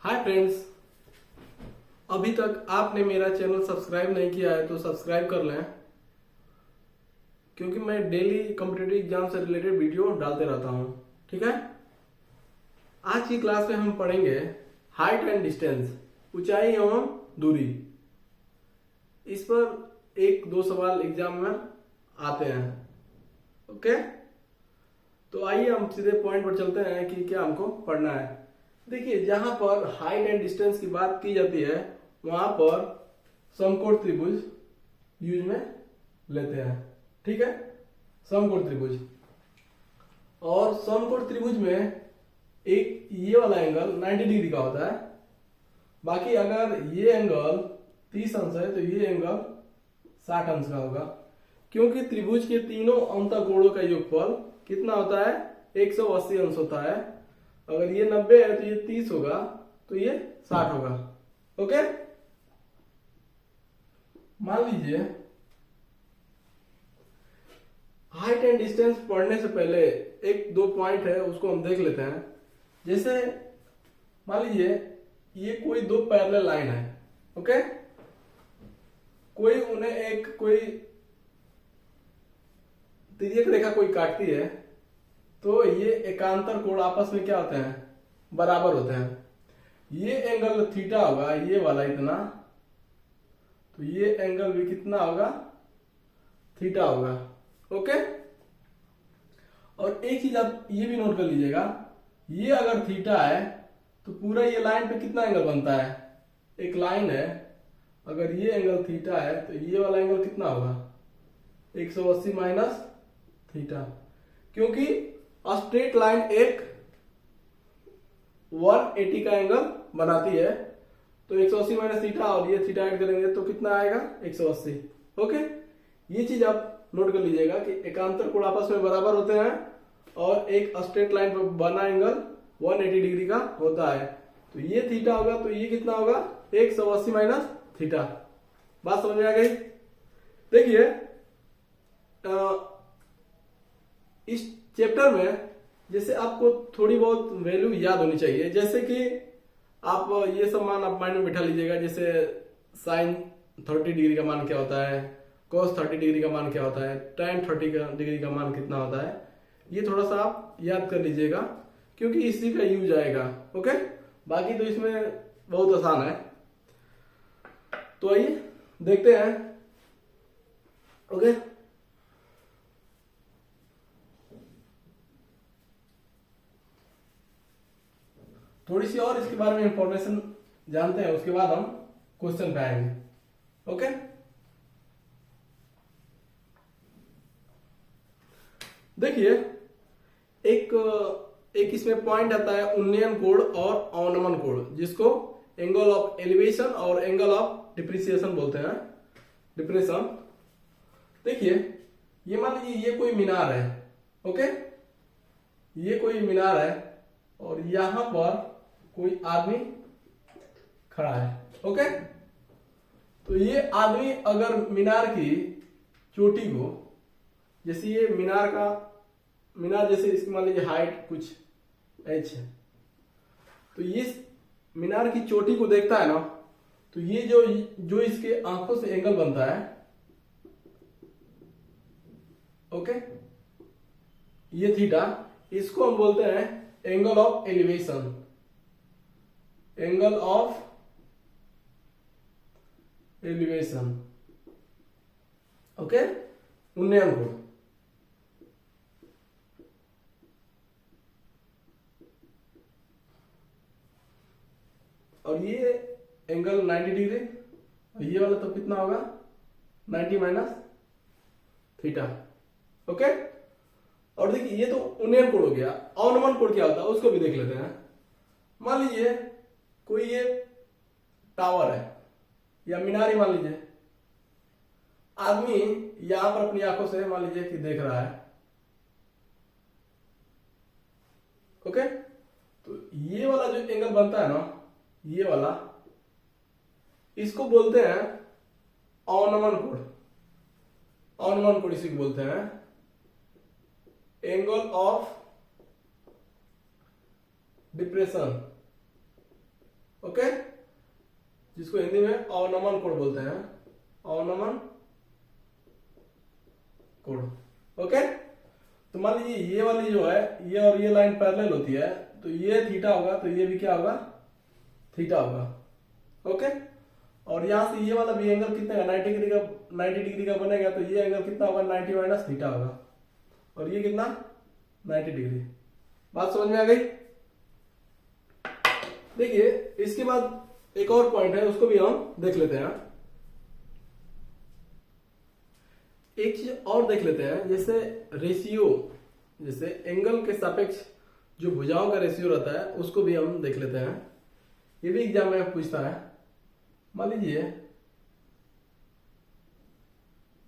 Hi friends, अभी तक आपने मेरा चैनल सब्सक्राइब नहीं किया है तो सब्सक्राइब कर लें, क्योंकि मैं डेली कॉम्पिटिटिव एग्जाम से रिलेटेड वीडियो डालते रहता हूं। ठीक है, आज की क्लास में हम पढ़ेंगे हाइट एंड डिस्टेंस, ऊंचाई एवं दूरी। इस पर एक दो सवाल एग्जाम में आते हैं। ओके, तो आइए हम सीधे पॉइंट पर चलते हैं कि क्या हमको पढ़ना है। देखिए, जहां पर हाइट एंड डिस्टेंस की बात की जाती है वहां पर समकोण त्रिभुज यूज में लेते हैं। ठीक है, समकोण त्रिभुज, और समकोण त्रिभुज में एक ये वाला एंगल 90 डिग्री का होता है। बाकी अगर ये एंगल 30 अंश है तो ये एंगल 60 अंश का होगा, क्योंकि त्रिभुज के तीनों अंतःकोणों का योगफल कितना होता है? 180 अंश होता है। अगर ये 90 है तो ये 30 होगा, तो ये 60 होगा। ओके, मान लीजिए हाइट एंड डिस्टेंस पढ़ने से पहले एक दो पॉइंट है, उसको हम देख लेते हैं। जैसे मान लीजिए ये कोई दो पैरेलल लाइन है। ओके, कोई उन्हें कोई तिर्यक रेखा कोई काटती है, तो ये एकांतर कोण आपस में क्या होते हैं? बराबर होते हैं। ये एंगल थीटा होगा, ये वाला इतना, तो ये एंगल भी कितना होगा? थीटा होगा। ओके, और एक चीज आप ये भी नोट कर लीजिएगा, ये अगर थीटा है तो पूरा ये लाइन पे कितना एंगल बनता है? एक लाइन है, अगर ये एंगल थीटा है तो ये वाला एंगल कितना होगा? 180 माइनस थीटा, क्योंकि स्ट्रेट लाइन एक 180 का एंगल बनाती है। तो 180 माइनस थीटा और ये थीटा ऐड करेंगे तो कितना आएगा? 180। ओके, ये चीज आप नोट कर लीजिएगा कि एकांतर कोण आपस में बराबर होते हैं और एक स्ट्रेट लाइन पर बना एंगल 180 डिग्री का होता है। तो ये थीटा होगा, तो ये कितना होगा? 180 माइनस थीटा। बात समझ में आ गई? देखिए, इस चैप्टर में जैसे आपको थोड़ी बहुत वैल्यू याद होनी चाहिए। जैसे कि आप ये सब मान आप माइंड में बिठा लीजिएगा। जैसे साइन 30 डिग्री का मान क्या होता है, cos 30 डिग्री का मान क्या होता है, tan 30 डिग्री का मान कितना होता है, ये थोड़ा सा आप याद कर लीजिएगा, क्योंकि इसी का यूज आएगा। ओके, बाकी तो इसमें बहुत आसान है। तो आइए देखते हैं। ओके, थोड़ी सी और इसके बारे में इंफॉर्मेशन जानते हैं, उसके बाद हम क्वेश्चन पे आएंगे। ओके, देखिए, एक इसमें पॉइंट आता है उन्नयन कोण और अवनमन कोण, जिसको एंगल ऑफ एलिवेशन और एंगल ऑफ डिप्रिसिएशन बोलते हैं। डिप्रेशन, देखिए, ये मान लीजिए ये कोई मीनार है। ओके, ये कोई मीनार है और यहां पर कोई आदमी खड़ा है। ओके, तो ये आदमी अगर मीनार की चोटी को, जैसे ये मीनार जैसे इसकी मान लीजिए हाइट कुछ h है, तो ये मीनार की चोटी को देखता है ना, तो ये जो इसके आंखों से एंगल बनता है, ओके, ये थीटा, इसको हम बोलते हैं angle of elevation, angle of elevation. Okay, उन्नयन कोण। और ये एंगल 90 डिग्री, और ये वाला तो कितना होगा? 90 माइनस थीटा। ओके, और देखिए ये तो उन्नयन कोण हो गया। अवनमन कोण क्या होता है उसको भी देख लेते हैं। मान लीजिए कोई ये टावर है या मीनार ही मान लीजिए, आदमी यहां पर अपनी आंखों से मान लीजिए कि देख रहा है। ओके, तो ये वाला जो एंगल बनता है ना, ये वाला, इसको बोलते हैं अवनमन कोण। अवनमन कोण इसी को बोलते हैं एंगल ऑफ डिप्रेशन। ओके, जिसको हिंदी में अवनमन कोण बोलते हैं, अवनमन कोण। ओके, तो मान लीजिए ये वाली जो है, ये और ये लाइन पैरेलल होती है, तो ये थीटा होगा, तो ये भी क्या होगा, थीटा होगा। ओके, और यहां से ये वाला भी एंगल कितना है, 90 डिग्री का बनेगा, तो ये एंगल कितना होगा, 90 माइनस थीटा होगा, और ये कितना, 90 डिग्री। बात समझ में आ गई। देखिए इसके बाद एक और पॉइंट है, उसको भी हम देख लेते हैं। एक चीज और देख लेते हैं, जैसे रेशियो, जैसे एंगल के सापेक्ष जो भुजाओं का रेशियो रहता है, उसको भी हम देख लेते हैं। ये भी एग्जाम में पूछता है। मान लीजिए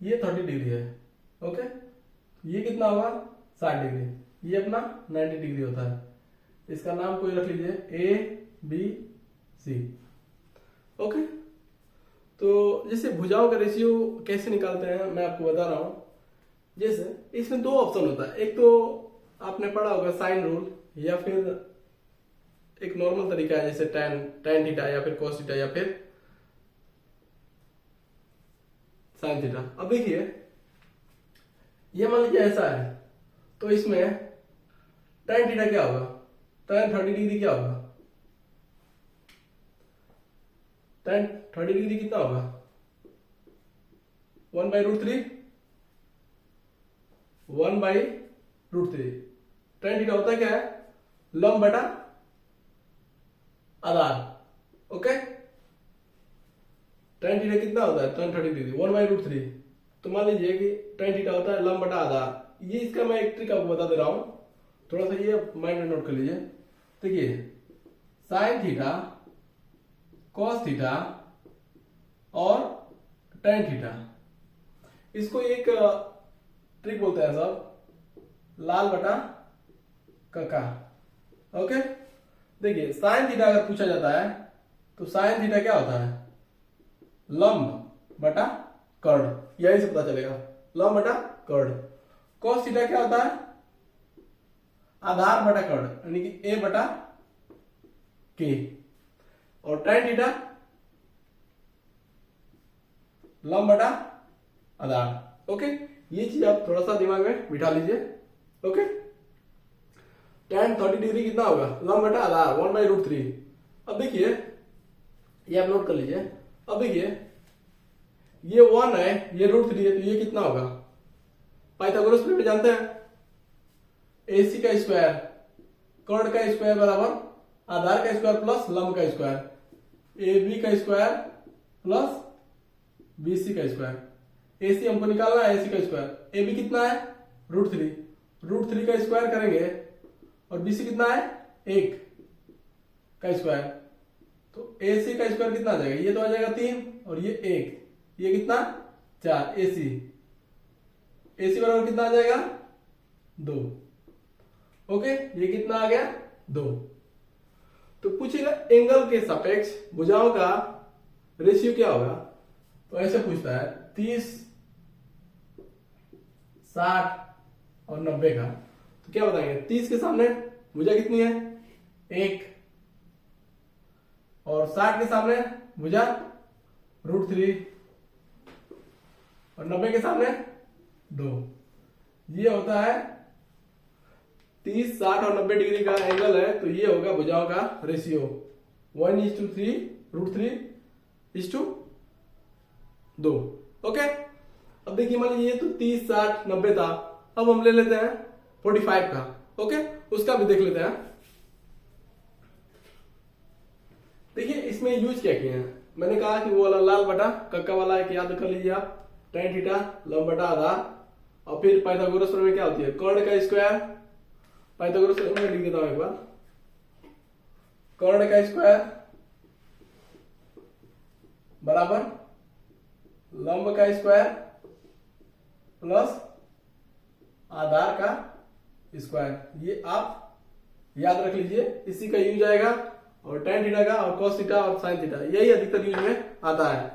ये 30 डिग्री है, ओके, ये कितना होगा, 60 डिग्री, ये अपना 90 डिग्री होता है। इसका नाम कोई रख लीजिए ABC। ओके, तो जैसे भुजाओं का रेशियो कैसे निकालते हैं मैं आपको बता रहा हूं। जैसे इसमें दो ऑप्शन होता है, एक तो आपने पढ़ा होगा साइन रूल, या फिर एक नॉर्मल तरीका है जैसे tan थीटा या फिर cos थीटा या फिर sin थीटा। अब देखिए ये मान लीजिए ऐसा है, तो इसमें tan थीटा क्या होगा, tan 30 डिग्री क्या होगा, tan 30 डिग्री कितना होगा, 1/√3, 1/√3। tan थीटा होता है क्या है, लंब बटा आधार। ओके, tan थीटा कितना होता है, tan 30 डिग्री 1/√3। तो मान लीजिए कि tan थीटा होता है लंब बटा आधार। ये इसका मैं एक ट्रिक आपको बता दे रहा हूं, थोड़ा सा ये माइंड में नोट कर लीजिए। देखिए साइन थीटा, कॉस थीटा और tan थीटा, इसको एक ट्रिक बोलते हैं सब, लाल बटा कका। ओके, देखिए साइन थीटा अगर पूछा जाता है तो साइन थीटा क्या होता है, लंब बटा कर्ण, यही से पता चलेगा, लंब बटा कर्ण। कॉस थीटा क्या होता है, आधार बटा कर्ण, यानी कि a बटा k। और tan थीटा लंब बटा आधार। ओके, ये चीज आप थोड़ा सा दिमाग में बिठा लीजिए। ओके, tan 30 डिग्री कितना होगा, लंब बटा आधार 1/√3। अब देखिए ये आप नोट कर लीजिए। अब देखिए ये 1 है, ये √3 है, तो ये कितना होगा, पाइथागोरस थ्योरम में जानते हैं, AC का स्क्वायर कर्ण का स्क्वायर बराबर आधार का स्क्वायर प्लस लंब का स्क्वायर, AB का स्क्वायर प्लस BC का स्क्वायर। AC हमको निकालना है, AC का स्क्वायर, AB कितना है, √3, √3 का स्क्वायर करेंगे, और BC कितना है, 1 का स्क्वायर, तो AC का स्क्वायर कितना आ जाएगा, ये तो आ जाएगा 3 और ये 1, ये कितना 4, AC बराबर कितना आ जाएगा 2। ओके, ये कितना आ गया 2। तो पूछेगा एंगल के सापेक्ष भुजाओं का रेशियो क्या होगा, तो ऐसे पूछता है 30, 60 और 90 का। तो क्या बताएंगे, 30 के सामने भुजा कितनी है, 1, और 60 के सामने भुजा √3, और 90 के सामने 2। ये होता है 30, 60 और 90 डिग्री का एंगल है, तो ये होगा भुजाओं का रेशियो 1:3, √3:2। ओके, अब देखिए मान लीजिए तो 30, 60, 90 था, अब हम ले लेते हैं 45 का। ओके, उसका भी देख लेते हैं। देखिए इसमें यूज क्या किए हैं, मैंने कहा कि वो वाला लाल बटा कक्का वाला एक याद कर लीजिए आप, tan थीटा लंब बटा आधार, और फिर पाइथागोरस थ्योरम में क्या होती है, कर्ण का स्क्वायर, पाइथागोरस थ्योरम में लिख देता हूं एक बार, कर्ण का स्क्वायर बराबर लंब का स्क्वायर प्लस आधार का स्क्वायर। ये आप याद रख लीजिए, इसी का यूज आएगा, और tan थीटा का और cos थीटा और sin थीटा यही अधिकतर यूज में आता है।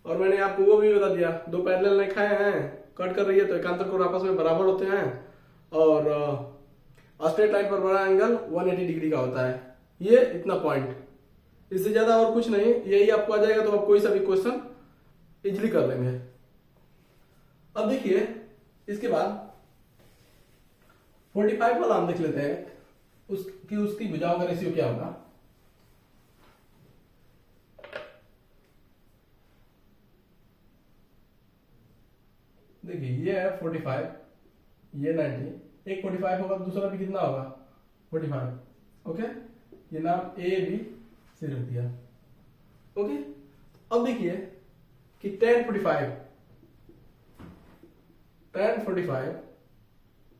और मैंने आपको वो भी बता दिया, दो पैरेलल रेखाएं हैं, कट कर रही है तो एकांतर कोण आपस में बराबर होते हैं, और स्ट्रेट लाइन पर बड़ा एंगल 180 डिग्री का होता है। ये इतना पॉइंट इससे ज्यादा और कुछ नहीं, यही आपको आ जाएगा तो आप कोई सा भी क्वेश्चन इजिली कर लेंगे। अब देखिए इसके बाद 45 वाला हम देख लेते हैं उसकी भुजाओं का रेशियो क्या होगा। देखिए ये है 45, ये 90, एक 45 होगा दूसरा भी कितना होगा 45। ओके, ये नाम ए बी सी रख दिया। ओके, अब देखिए कि tan 45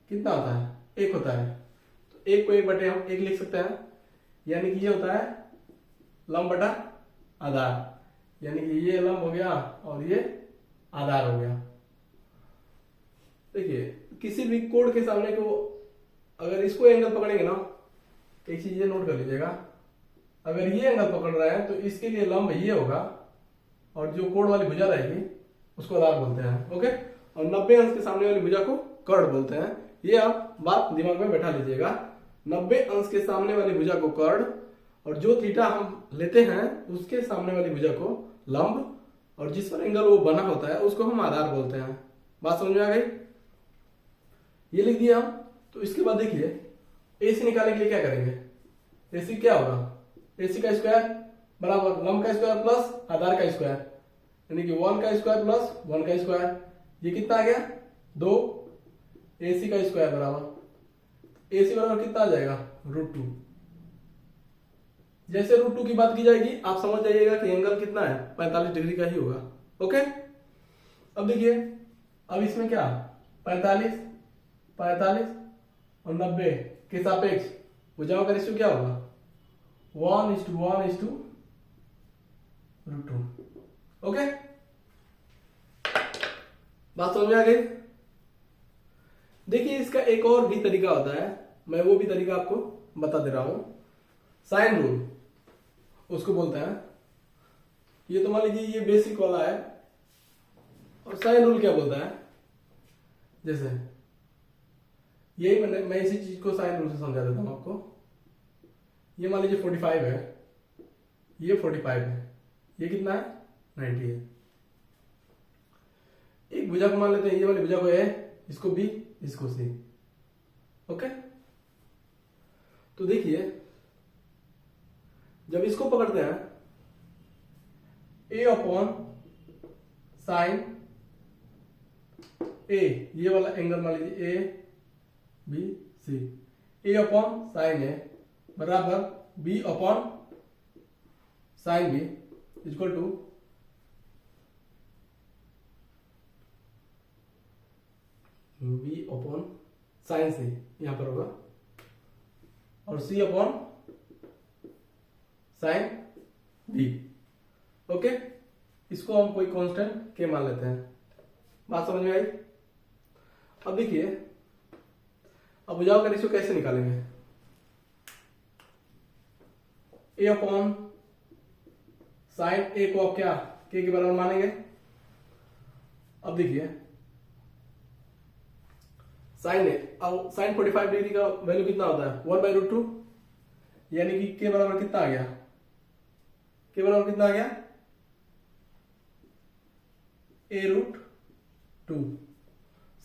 कितना होता है, एक होता है, तो एक को एक बटे हम एक लिख सकते हैं, यानी कि ये होता है लंब बटा आधार, यानी कि ये लंब हो गया और ये आधार हो गया। देखिए किसी भी कोण के सामने को अगर इसको एंगल पकड़ेंगे ना, एक चीज ये नोट कर लीजिएगा, अगर ये एंगल पकड़ रहा है तो इसके लिए लंब ये होगा और जो कोण वाली भुजा रहेगी उसको आधार बोलते हैं। ओके, और 90 अंश के सामने वाली भुजा को कर्ण बोलते हैं। ये आप बात दिमाग में बैठा लीजिएगा, 90 अंश के सामने वाली भुजा को कर्ण और जो थीटा हम लेते हैं उसके सामने वाली भुजा को लंब, और जिस पर एंगल वो बना होता है उसको हम आधार बोलते हैं। बात समझ में आ गई? ये लिख दिया हम। तो इसके बाद देखिए AC निकालने के लिए क्या करेंगे, AC क्या होगा, AC का स्क्वायर बराबर लंब का स्क्वायर प्लस आधार का स्क्वायर, यानी कि 1 का स्क्वायर प्लस 1 का स्क्वायर, ये कितना आ गया 2, AC का स्क्वायर बराबर AC बराबर कितना आ जाएगा √2। जैसे √2 की बात की जाएगी आप समझ जाइएगा कि एंगल कितना है 45 डिग्री का ही होगा। ओके, अब देखिए अब इसमें क्या 45 और 90 के सापेक्ष भुजाओं का रेशियो क्या होगा 1:1:√2। ओके, बात समझ में आ गई? देखिए इसका एक और भी तरीका होता है, मैं वो भी तरीका आपको बता दे रहा हूं। साइन रूल उसको बोलते हैं। ये तो मान लीजिए ये बेसिक वाला है, और साइन रूल क्या बोलता है, जैसे यही मैं इसी चीज को साइन रूल से समझा देता हूं आपको। ये मान लीजिए 45 है, ये 45 है, ये कितना है 90 है। एक भुजा को मान लेते हैं, ये वाली भुजा को ए, इसको बी, इसको सी। ओके, तो देखिए जब इसको पकड़ते हैं A/sin A, ये वाला एंगल मान लीजिए A B C, A/sin A बराबर B/sin B equal to B/sin C यहां पर होगा, और C/sin B। ओके, इसको हम कोई कांस्टेंट के मान लेते हैं। बात समझ में आई? अब देखिए अब भुजाओं का रेशियो कैसे निकालेंगे। A/sin A को आप क्या k के बराबर मानेंगे। अब देखिए साइन ए, अब साइन 45 डिग्री का वैल्यू कितना होता है 1/√2, यानी कि के बराबर कितना आ गया, के बराबर कितना आ गया A√2।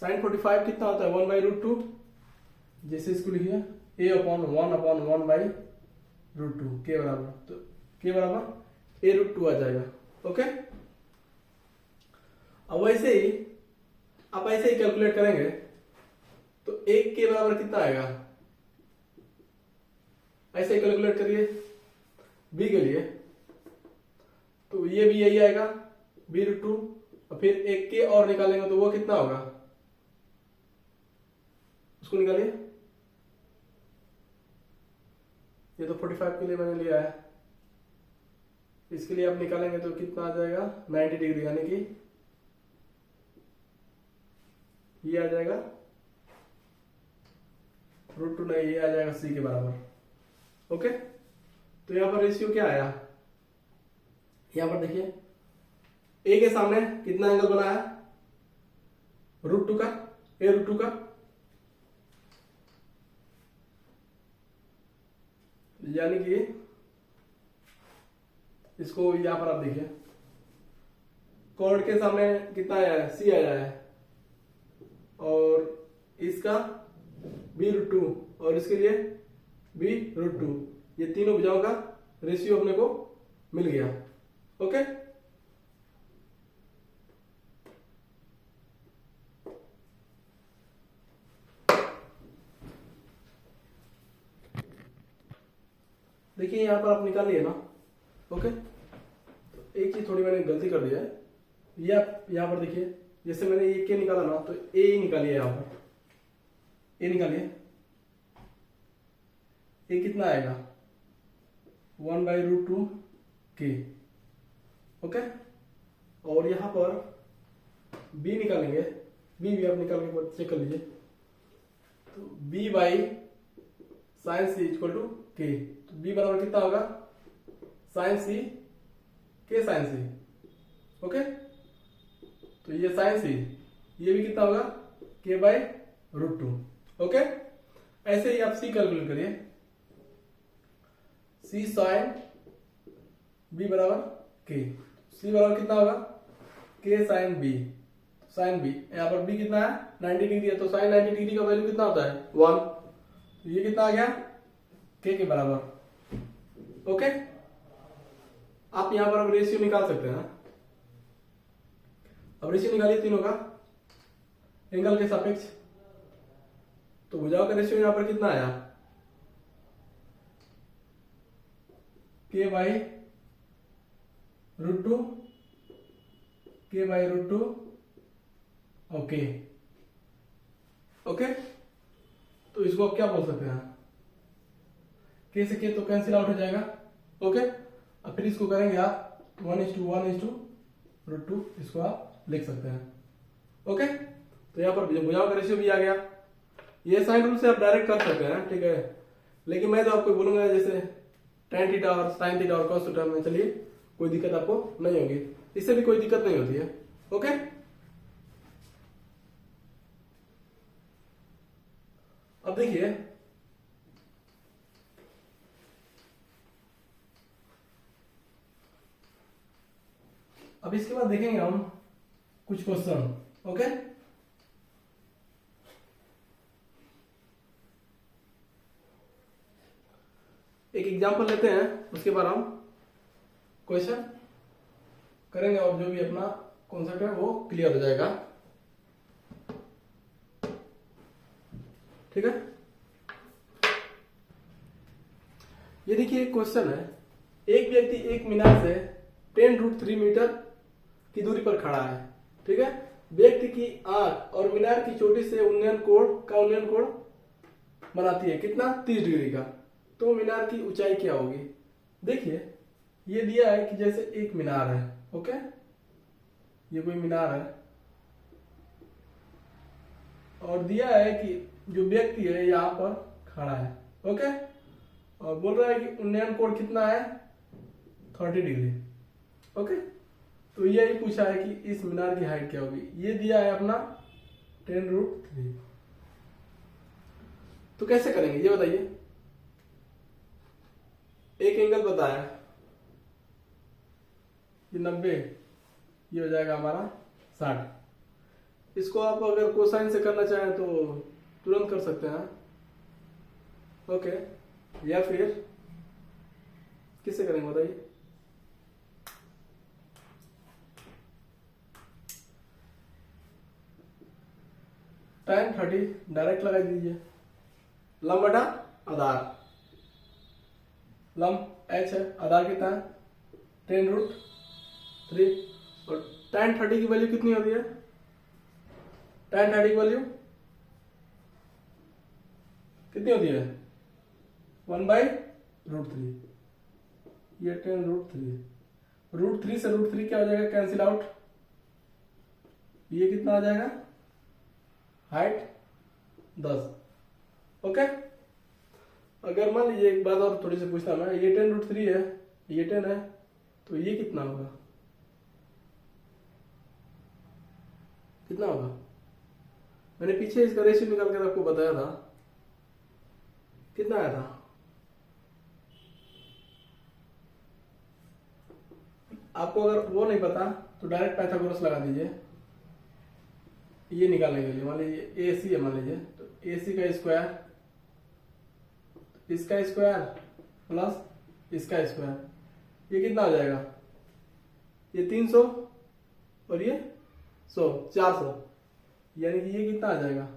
साइन 45 कितना होता है 1/√2, जैसे इसको लिखिए A/1/1/√2 के बराबर, तो के बराबर A√2 आ जाएगा। ओके, अब वैसे ही आप ऐसे ही कैलकुलेट करेंगे तो 1 के बराबर कितना आएगा, ऐसे ही कैलकुलेट करिए b के लिए, तो ये भी यही आएगा B√2, और फिर 1 के और निकालेंगे तो वो कितना होगा, उसको निकालिए। ये तो 45 के लिए मैंने लिया है, इसके लिए आप निकालेंगे तो कितना आ जाएगा 90 डिग्री, यानी कि ये आ जाएगा √2 नहीं, ये आ जाएगा c के बराबर। ओके, तो यहां पर रेशियो क्या आया, यहां पर देखिए a के सामने कितना एंगल बना है √2 का, A√2 का, यानी कि इसको यहाँ पर आप देखिए, कॉर्ड के सामने कितना आया है, सी आया है, और इसका b√2 और इसके लिए b√2, ये तीनों भुजाओं का रेशियो अपने को मिल गया। ओके, देखिए यहां पर आप निकाल लिए ना। ओके, तो एक चीज थोड़ी मैंने गलती कर दिया है, ये आप यहां पर देखिए, जैसे मैंने ये के निकाला ना, तो ए ही निकालिए, यहां पर ए निकालिए, ए कितना आएगा 1/√2 के। ओके, और यहां पर बी निकालेंगे, बी भी आप निकाल के चेक कर लीजिए, तो b by sine C equal to K, तो b बराबर कितना होगा साइन सी के साइन सी। ओके, तो ये साइन सी, ये भी कितना होगा k/√2। ओके, ऐसे ही आप सी कैलकुलेट करिए, सी साइन बी बराबर के, सी बराबर कितना होगा के साइन बी, साइन बी, यहाँ पर बी कितना है 90 डिग्री है, तो साइन 90 डिग्री का वैल्यू कितना होता है 1, तो ये कितना आ गया के बराबर। ओके, आप यहां पर अब रेशियो निकाल सकते हैं। अब रेशियो निकालिए तीनों का एंगल के सापेक्ष, तो भुजाओं का रेशियो यहां पर कितना आया k/√2, k/√2 ओके। ओके, तो इसको आप क्या बोल सकते हैं, के से के तो कैंसिल आउट हो जाएगा। ओके, अब फिर इसको करेंगे आप 1:1:√2, इसको आप लिख सकते हैं। ओके, तो यहाँ पर भुजाओं का रेशियो भी आ गया। ये साइन रूल से आप डायरेक्ट कर सकते हैं, ठीक है, लेकिन मैं तो आपको बोलूंगा जैसे tan थीटा और sin थीटा और cos थीटा में, चलिए कोई दिक्कत आपको नहीं होगी, इससे भी कोई दिक्कत नहीं होती है। ओके, अब देखिए अब इसके बाद देखेंगे हम कुछ क्वेश्चन। ओके, एक एग्जांपल लेते हैं, उसके बाद हम क्वेश्चन करेंगे और जो भी अपना कॉन्सेप्ट है वो क्लियर हो जाएगा। ठीक है, ये देखिए एक क्वेश्चन है, एक व्यक्ति एक मीनार से 10√3 मीटर की दूरी पर खड़ा है। ठीक है, व्यक्ति की आंख और मीनार की चोटी से उन्नयन कोण बनाती है कितना 30 डिग्री का, तो मीनार की ऊंचाई क्या होगी। देखिए ये दिया है कि जैसे एक मीनार है, ओके, ये कोई मीनार है, और दिया है कि जो व्यक्ति है यहाँ पर खड़ा है, ओके, और बोल रहा है कि उन्नयन कोण कितना है 30 डिग्री। ओके, तो यही पूछा है कि इस मीनार की हाइट क्या होगी, ये दिया है अपना 10√3। तो कैसे करेंगे ये बताइए। एक एंगल बताया ये 90, ये हो जाएगा हमारा 60। इसको आप अगर कोसाइन से करना चाहें तो तुरंत कर सकते हैं, ओके, या फिर किससे करेंगे बताइए। tan 30 डायरेक्ट लगा दीजिए, लंब बटा आधार, लंब h है, आधार कितना है 10√3, और tan 30 की वैल्यू कितनी होती है, tan 30 की वैल्यू कितनी होती है 1/√3, ये 10√3, √3 से √3 क्या हो जाएगा कैंसिल आउट, ये कितना आ जाएगा हाइट 10। ओके, अगर मान लीजिए एक बात और थोड़ी सी पूछना मैं, ये 10√3 है, ये 10 है, तो ये कितना होगा, कितना होगा। मैंने पीछे इसका रेशियो निकाल कर आपको बताया था, कितना आया था आपको अगर वो नहीं पता तो डायरेक्ट पाइथागोरस लगा दीजिए। ये निकालने के लिए मान लीजिए AC है, मान लीजिए तो AC का स्क्वायर, इसका स्क्वायर प्लस इसका स्क्वायर, ये कितना हो जाएगा? ये 300 और ये 100, 400, यानी कि ये कितना आ जाएगा?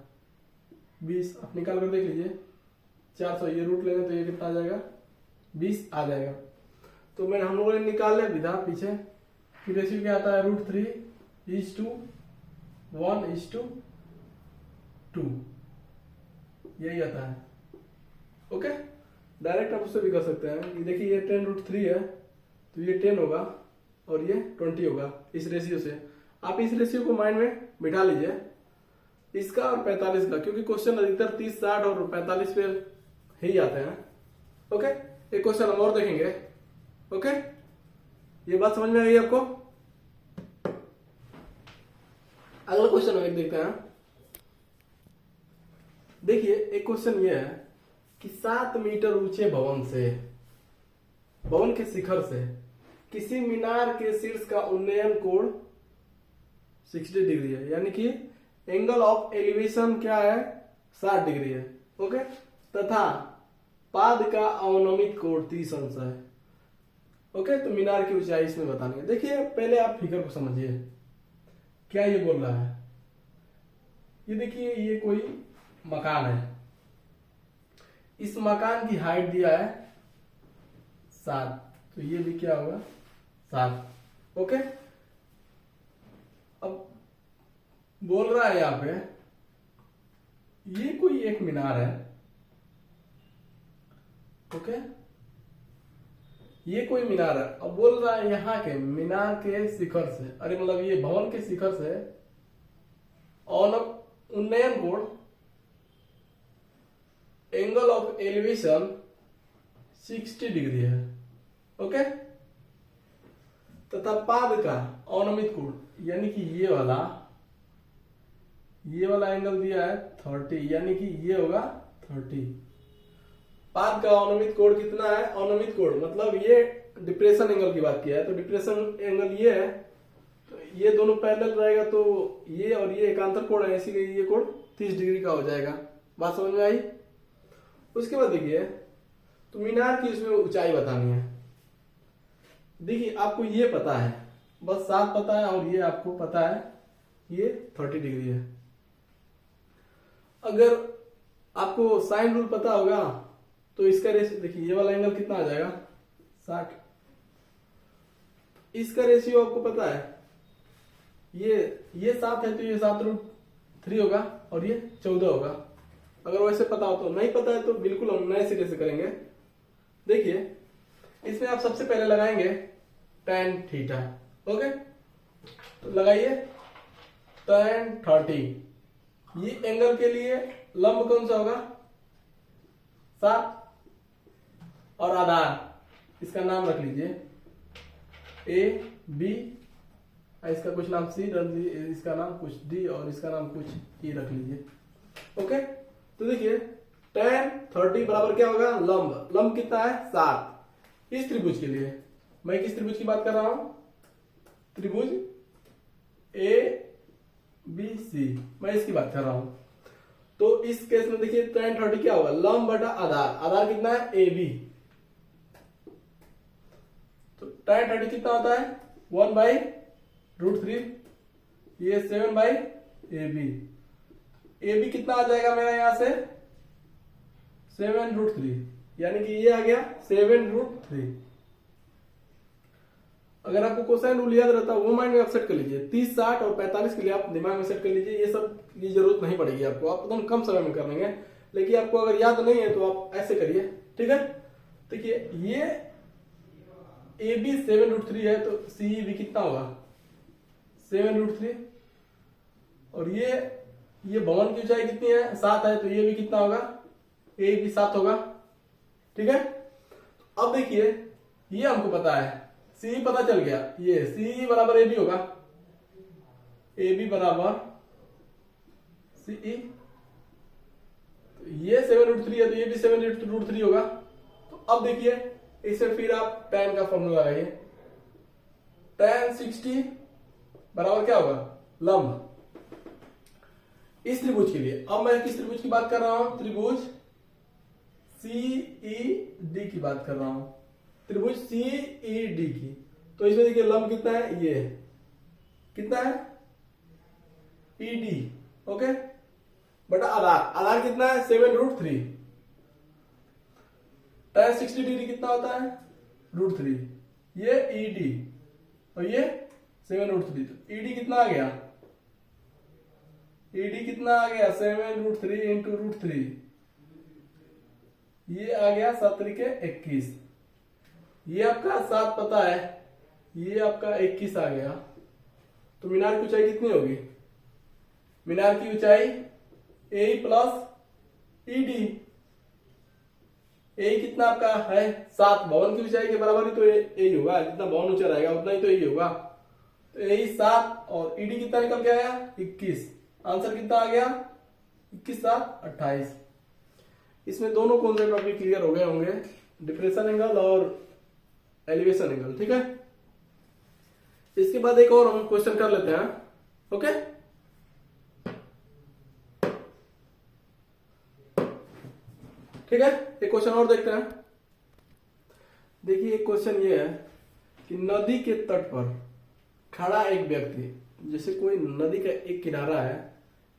20। आप निकाल कर देख लीजिए। 400 ये रूट लेंगे तो ये कितना आ जाएगा? 20 आ जाएगा। तो मैंने हम लोगों ने निकाल लिया विधा पीछे कि रेशियो क्या आता है? √3:1:2, यही आता है। ओके, डायरेक्ट आप उससे भी कर सकते हैं। ये देखिए ये 10√3 है तो ये 10 होगा और ये 20 होगा इस रेशियो से। आप इस रेशियो को माइंड में बिठा लीजिए, इसका और 45 का, क्योंकि क्वेश्चन अधिकतर 30, 60 और 45 पे ही आते हैं। ओके, एक क्वेश्चन हम और देखेंगे। ओके, ये बात समझ में आ गई आपको? अगला क्वेश्चन हम एक देखते हैं। देखिए एक क्वेश्चन ये है कि 7 मीटर ऊंचे भवन के शिखर से किसी मीनार के शीर्ष का उन्नयन कोण 60 डिग्री है, यानी कि एंगल ऑफ एलिवेशन क्या है? 60 डिग्री है। ओके, तथा पाद का अवनमित कोण 30 अंश है। ओके, तो मीनार की ऊंचाई इसमें बतानी है। देखिए पहले आप फिगर को समझिए, क्या ये बोल रहा है? ये देखिए ये कोई मकान है, इस मकान की हाइट दिया है 7, तो ये भी क्या होगा? 7। ओके, अब बोल रहा है यहां पे ये कोई एक मीनार है। ओके, ये कोई मीनार है। अब बोल रहा है यहाँ के मीनार के शिखर से, अरे मतलब ये भवन के शिखर से उन्नयन कोण, एंगल ऑफ एलिवेशन 60 डिग्री है। ओके, तथा पाद का अवनमित कोण, यानी कि ये वाला एंगल दिया है 30, यानी कि ये होगा 30। पाद का अवनमित कोण कितना है? अवनमित कोण मतलब ये डिप्रेशन एंगल की बात किया है, तो डिप्रेशन एंगल ये है, तो ये दोनों पैरेलल रहेगा, तो ये और ये एकांतर कोण है, इसीलिए ये कोण 30 डिग्री का हो जाएगा। बात समझ में आई? उसके बाद देखिए, तो मीनार की इसमें ऊंचाई बतानी है। देखिए आपको ये पता है, बस 7 पता है, और ये आपको पता है ये 30 डिग्री है। अगर आपको साइन रूल पता होगा तो इसका रेशियो देखिए, ये वाला एंगल कितना आ जाएगा? 60। इसका रेशियो आपको पता है, ये 7 है तो ये 7√3 होगा और ये 14 होगा। अगर वैसे पता हो तो, नहीं पता है तो बिल्कुल हम नए सिरे से करेंगे। देखिए इसमें आप सबसे पहले लगाएंगे tan थीटा। ओके, तो लगाइए tan 30। ये एंगल के लिए लंब कौन सा होगा? 7, और आधार इसका नाम रख लीजिए AB, इसका कुछ नाम C रख लीजिए, इसका नाम कुछ D और इसका नाम कुछ E रख लीजिए। ओके, तो देखिए tan 30 बराबर क्या होगा? लंब कितना है? 7। इस त्रिभुज के लिए मैं किस त्रिभुज की बात कर रहा हूं? त्रिभुज ABC, मैं इसकी बात कर रहा हूं। तो इस केस में देखिए tan 30 क्या होगा? लंब बटा आधार कितना है? AB। तो tan 30 कितना होता है? 1/√3, ये 7/AB। AB कितना आ जाएगा मेरा यहां से? 7√3, यानी कि ये आ गया 7√3। अगर आपको कोसाइन रूल याद रहता है वो माइंड में आप सेट कर लीजिए। 30, 60 और 45 के लिए आप दिमाग में सेट कर लीजिए। ये सब की जरूरत नहीं पड़ेगी आपको, आप एकदम कम समय में कर लेंगे। लेकिन आपको अगर याद नहीं है तो आप ऐसे करिए, ठीक है? देखिए ये AB 7√3 है तो CE भी कितना होगा? 7√3। और ये भवन की ऊंचाई कितनी है? 7 है, तो ये भी कितना होगा? A भी 7 होगा। ठीक है, अब देखिए ये हमको पता है, CE पता चल गया, ये CE बराबर AB होगा, AB बराबर CE। तो ये 7√3 है तो ये भी 7√3 होगा। तो अब देखिए इसमें फिर आप tan का फॉर्मूला लगाइए। tan 60 बराबर क्या होगा, लंब। इस त्रिभुज के लिए अब मैं किस त्रिभुज की बात कर रहा हूं, त्रिभुज CED की बात कर रहा हूं, त्रिभुज CED की। तो इसमें देखिए लंब कितना है, ये कितना है ED, ओके, बटा आधार, आधार कितना है 7√3। tan 60 डिग्री कितना होता है √3, ये ED और ये 7√3। तो ED कितना आ गया, ED कितना आ गया 7√3 इंटू √3, ये आ गया 7 के 21। ये आपका 7 पता है, ये आपका 21 आ गया। तो मीनार की ऊंचाई कितनी होगी, मीनार की ऊंचाई ए प्लस ED। ए कितना आपका है 7, भवन की ऊंचाई के बराबर ही तो ए होगा, जितना भवन ऊंचा रहेगा उतना ही तो ए होगा। तो ए 7 और ED कितना निकल के आया 21। आंसर कितना आ गया 21 7 28। इसमें दोनों कॉन्सेप्ट आपके क्लियर हो गए होंगे, डिप्रेशन एंगल और एलिवेशन एंगल, ठीक है। इसके बाद एक और हम क्वेश्चन कर लेते हैं, ओके। ठीक है, एक क्वेश्चन और देखते हैं। देखिए एक क्वेश्चन ये है कि नदी के तट पर खड़ा एक व्यक्ति, जैसे कोई नदी का एक किनारा है,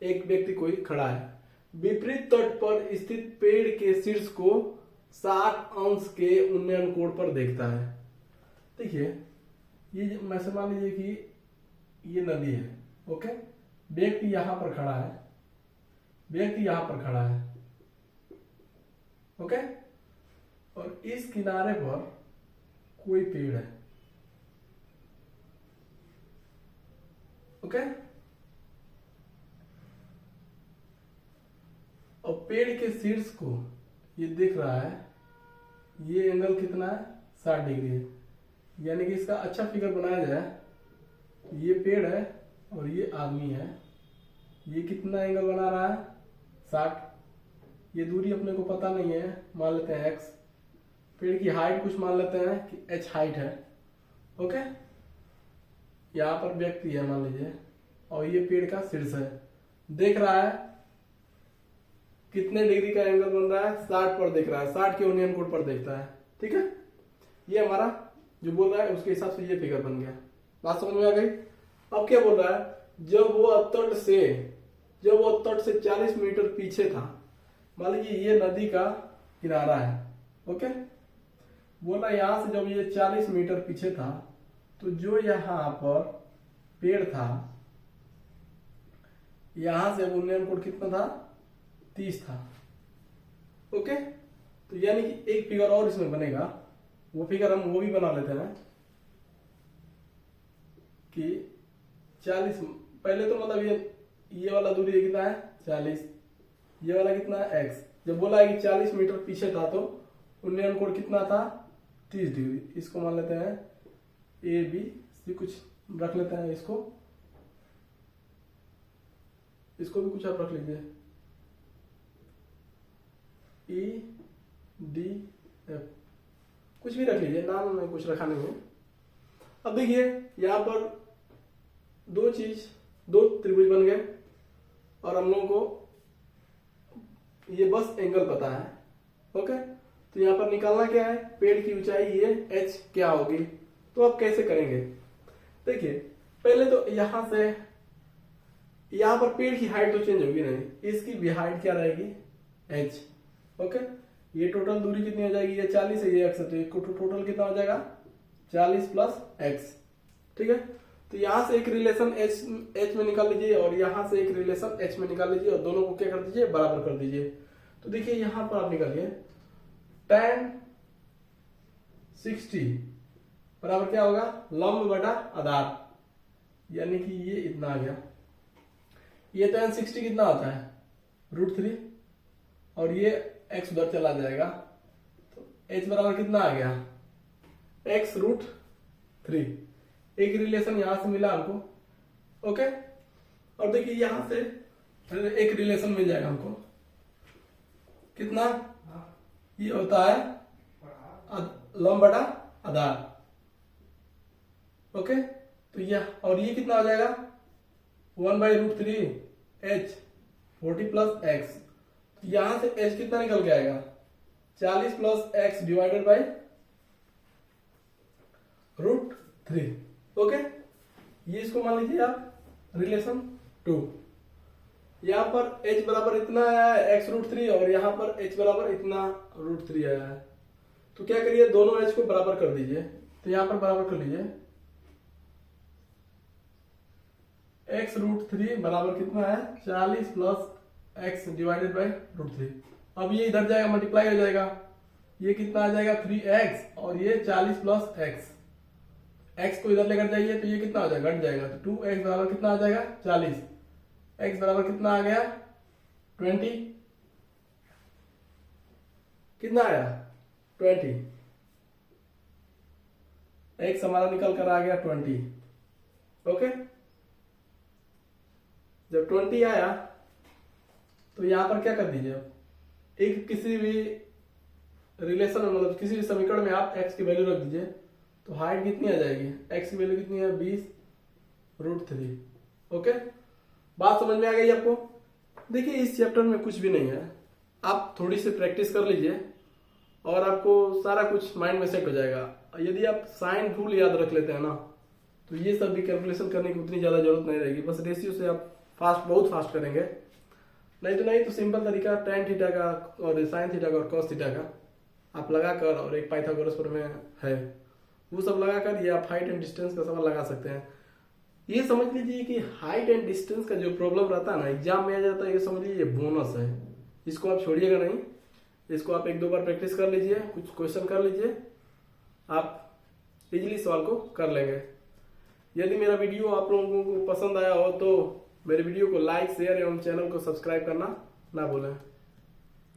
एक व्यक्ति कोई खड़ा है, विपरीत तट पर स्थित पेड़ के शीर्ष को 60 अंश के उन्नयन कोण पर देखता है। देखिए ये मैं मान लीजिए कि ये नदी है, ओके, व्यक्ति यहां पर खड़ा है, व्यक्ति यहां पर खड़ा है, ओके, और इस किनारे पर कोई पेड़ है, ओके, और पेड़ के शीर्ष को ये दिख रहा है, ये एंगल कितना है 60 डिग्री है। यानी कि इसका अच्छा फिगर बनाया जाए, ये पेड़ है और ये आदमी है, ये कितना एंगल बना रहा है 60। ये दूरी अपने को पता नहीं है, मान लेते हैं x। पेड़ की हाइट कुछ मान लेते हैं कि h हाइट है, ओके। यहाँ पर व्यक्ति है मान लीजिए, और ये पेड़ का शीर्ष है, देख रहा है कितने डिग्री का एंगल बन रहा है 60 पर देख रहा है, 60 के उन्नयन कोण पर देखता है, ठीक है। ये हमारा जो बोल रहा है उसके हिसाब से ये फिगर बन गया, बात समझ में आ गई। अब क्या बोल रहा है, जब वो तट से 40 मीटर पीछे था, मान लीजिए ये नदी का किनारा है, ओके, बोला यहां से जब ये 40 मीटर पीछे था, तो जो यहां पर पेड़ था, यहां से उन्नयन कोण कितना था 30 था, ओके। तो यानी कि एक फिगर और इसमें बनेगा, वो फिगर हम वो भी बना लेते हैं कि 40, पहले तो मतलब ये वाला दूरी कितना है 40, ये वाला कितना है x। जब बोला है कि 40 मीटर पीछे था तो उन्नयन कोण कितना था 30 डिग्री। इसको मान लेते हैं ABC, कुछ रख लेते हैं, इसको भी कुछ आप रख लीजिए EDF, कुछ भी रख लीजिए, नाम में कुछ रखा नहीं है। अब देखिए यहाँ पर दो त्रिभुज बन गए और हम लोगों को ये बस एंगल पता है, ओके। तो यहाँ पर निकालना क्या है, पेड़ की ऊंचाई ये h क्या होगी। तो आप कैसे करेंगे, देखिए पहले तो यहाँ से यहाँ पर पेड़ की हाइट तो चेंज होगी नहीं, इसकी भी हाइट क्या रहेगी h, ओके। ये टोटल दूरी कितनी हो जाएगी, ये 40 है, ये x है, तो एक टोटल कितना हो जाएगा 40 प्लस x, ठीक है। तो यहाँ से एक रिलेशन h में निकाल लीजिए और यहाँ से एक रिलेशन h में निकाल लीजिए और दोनों को क्या कर दीजिए बराबर कर दीजिए। तो देखिए यहाँ पर आप निकालिए tan 60 बराबर क्या होगा लंब बटा आधार, यानी कि ये इतना आ गया। ये tan 60 कितना आता है √3 और ये x उधर चला जाएगा, तो h बराबर कितना आ गया x √3। एक रिलेशन यहां से मिला हमको, ओके। और देखिए यहां से एक रिलेशन मिल जाएगा हमको, कितना ये होता है लंब बटा आधार, ओके, तो और ये कितना हो जाएगा 1/√3 h 40 प्लस एक्स। यहां से h कितना निकल के आएगा 40 plus x divided by √3। Okay, ये इसको मान लीजिए आप रिलेशन 2। यहां पर h बराबर इतना आया है x√3 और यहां पर h बराबर इतना √3 आया है। तो क्या करिए दोनों h को बराबर कर दीजिए। तो यहां पर बराबर कर लीजिए x√3 बराबर कितना है 40 प्लस एक्स डिवाइडेड बाई √3। अब ये इधर जाएगा मल्टीप्लाई हो जाएगा, ये कितना आ जाएगा 3x और ये 40 प्लस एक्स। x को इधर लेकर जाइए तो ये कितना हो जाएगा घट जाएगा। तो 2x बराबर कितना आ जाएगा 40, x बराबर कितना आ गया 20, कितना आया 20, x हमारा निकल कर आ गया 20। ओके, जब 20 आया तो यहां पर क्या कर दीजिए एक किसी भी रिलेशन में मतलब किसी भी समीकरण में आप x की वैल्यू रख दीजिए। तो हाइट कितनी आ जाएगी x की वैल्यू कितनी है 20√3। ओके, बात समझ में आ गई आपको। देखिए इस चैप्टर में कुछ भी नहीं है, आप थोड़ी सी प्रैक्टिस कर लीजिए और आपको सारा कुछ माइंड में सेट हो जाएगा। यदि आप साइन रूल याद रख लेते हैं ना तो ये सब भी कैलकुलेशन करने की उतनी ज्यादा जरूरत नहीं रहेगी। बस रेशियो से आप बहुत फास्ट करेंगे। नहीं तो सिंपल तरीका tan थीटा का और sin थीटा का और cos थीटा का आप लगा कर और एक पाइथागोरस प्रमेय है वो सब लगा कर ये आप हाइट एंड डिस्टेंस का सवाल लगा सकते हैं। ये समझ लीजिए कि हाइट एंड डिस्टेंस का जो प्रॉब्लम रहता है ना एग्जाम में आ जाता है, ये समझ लीजिए बोनस है। इसको आप छोड़िएगा नहीं, इसको आप 1-2 बार प्रैक्टिस कर लीजिए, कुछ क्वेश्चन कर लीजिए, आप इजीली सवाल को कर लेंगे। यदि मेरा वीडियो आप लोगों को पसंद आया हो तो मेरे वीडियो को लाइक शेयर एवं चैनल को सब्सक्राइब करना ना भूलें।